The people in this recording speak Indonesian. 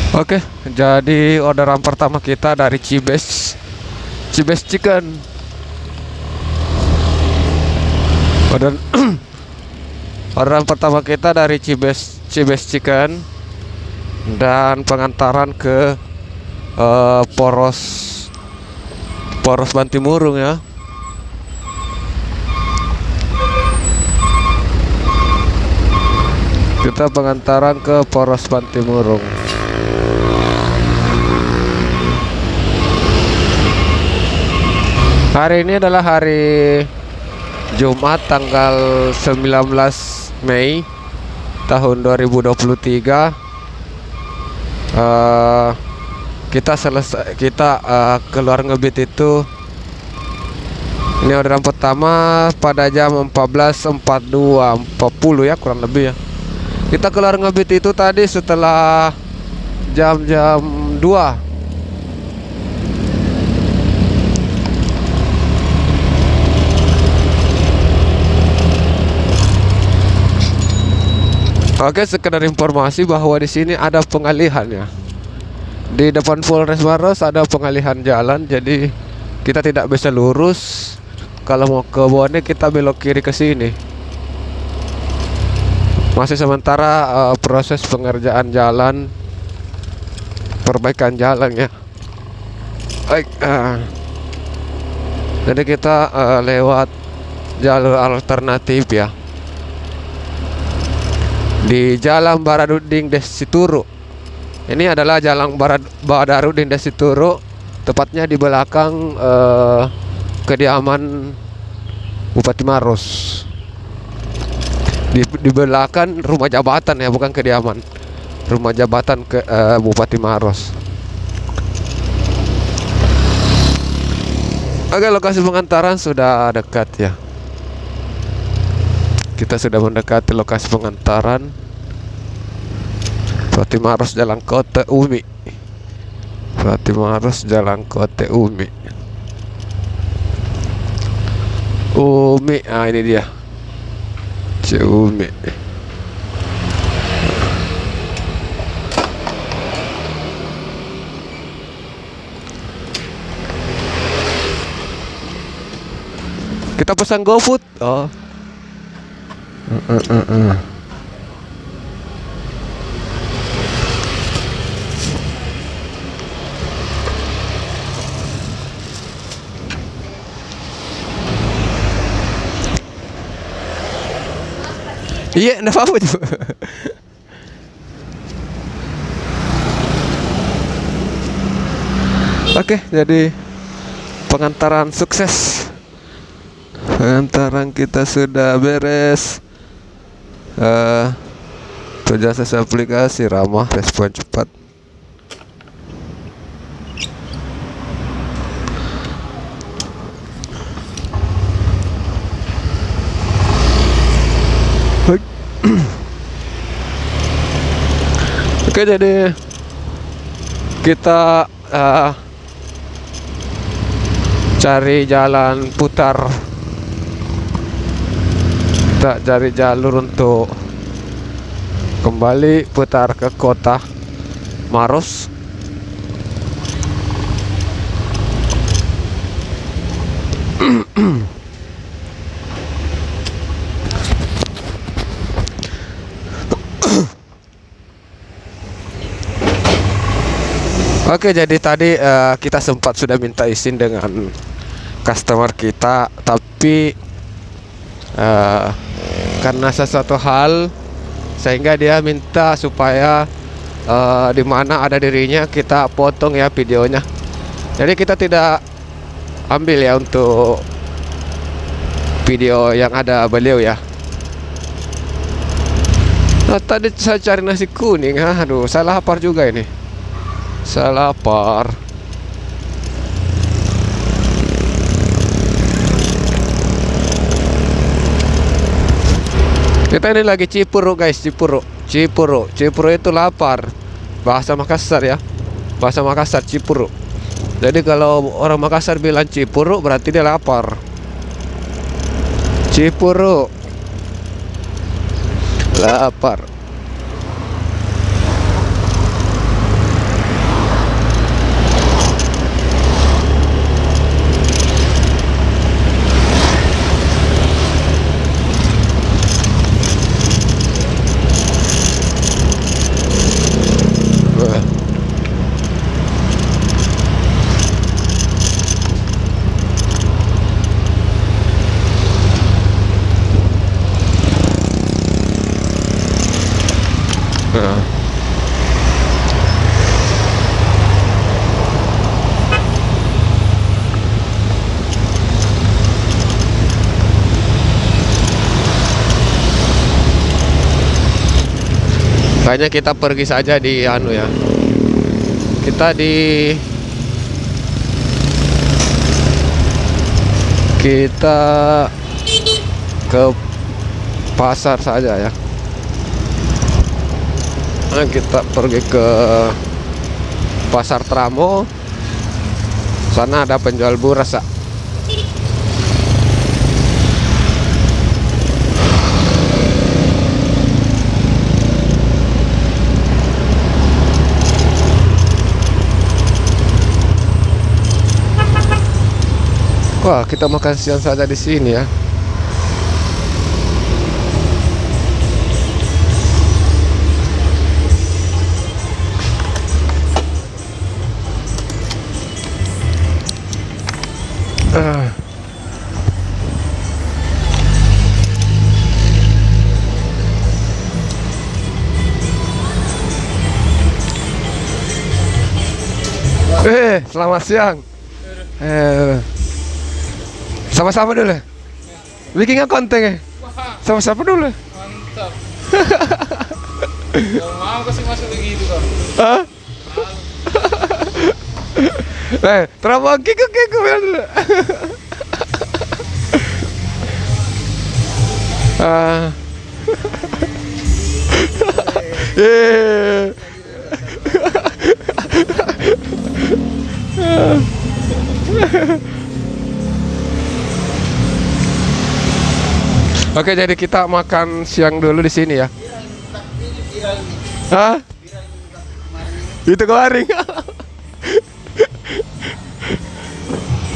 Oke, jadi orderan pertama kita dari Cibes, Cibes Chicken. Order orderan pertama kita dari Cibes, Cibes Chicken, dan pengantaran ke Poros Poros Bantimurung ya. Kita pengantaran ke Poros Bantimurung. Hari ini adalah hari Jumat tanggal 19 Mei tahun 2023. Kita keluar ngebit itu, ini orderan pertama pada jam 14.42 40 ya, kurang lebih ya. Kita keluar ngebit itu tadi setelah jam 2. Oke, sekedar informasi bahwa di sini ada pengalihan ya. Di depan Polres Maros ada pengalihan jalan, jadi kita tidak bisa lurus. Kalau mau ke Bone kita belok kiri ke sini. Masih sementara proses pengerjaan jalan, perbaikan jalan ya. Baik, jadi kita lewat jalur alternatif ya, di Jalan Badarudin Desituru. Ini adalah Jalan Badarudin Desituru, tepatnya di belakang kediaman Bupati Maros. Di belakang rumah jabatan ya, bukan kediaman, rumah jabatan ke Bupati Maros. Oke, lokasi pengantaran sudah dekat ya. Kita sudah mendekati lokasi pengantaran. Bupati Maros Jalan Kota Umi. Bupati Maros Jalan Kota Umi. Umi, ini dia. Umi. Kita pesan GoFood. Oh. Iya, enggak apa-apa tuh. Oke, jadi pengantaran sukses. Pengantaran kita sudah beres. Berbasis aplikasi ramah, respon cepat. Oke, jadi kita cari jalan putar. Kita cari jalur untuk kembali putar ke kota Maros. Oke, jadi tadi kita sempat sudah minta izin dengan customer kita, tapi karena sesuatu hal sehingga dia minta supaya di mana ada dirinya kita potong ya videonya. Jadi kita tidak ambil ya untuk video yang ada beliau ya. Nah, tadi saya cari nasi kuning, aduh, saya lapar juga ini. Saya lapar. Kita ini lagi Cipuro guys, Cipuro itu lapar. Bahasa Makassar ya, bahasa Makassar Cipuro. Jadi kalau orang Makassar bilang Cipuro berarti dia lapar. Cipuro, lapar. Kayaknya kita pergi saja di anu ya. Kita ke pasar saja ya. Nah, kita pergi ke Pasar Tramo. Sana ada penjual buras ya. Wah, kita makan siang saja di sini ya. Selamat siang. Sama-sama dulu. Bikinnya konten ya. Sama-sama dulu. Mantap. Gak mau kasih masuk begitu kok. Hah? Terlalu kiku biar dulu. Oke, jadi kita makan siang dulu di sini ya. Hah? Itu kemarin.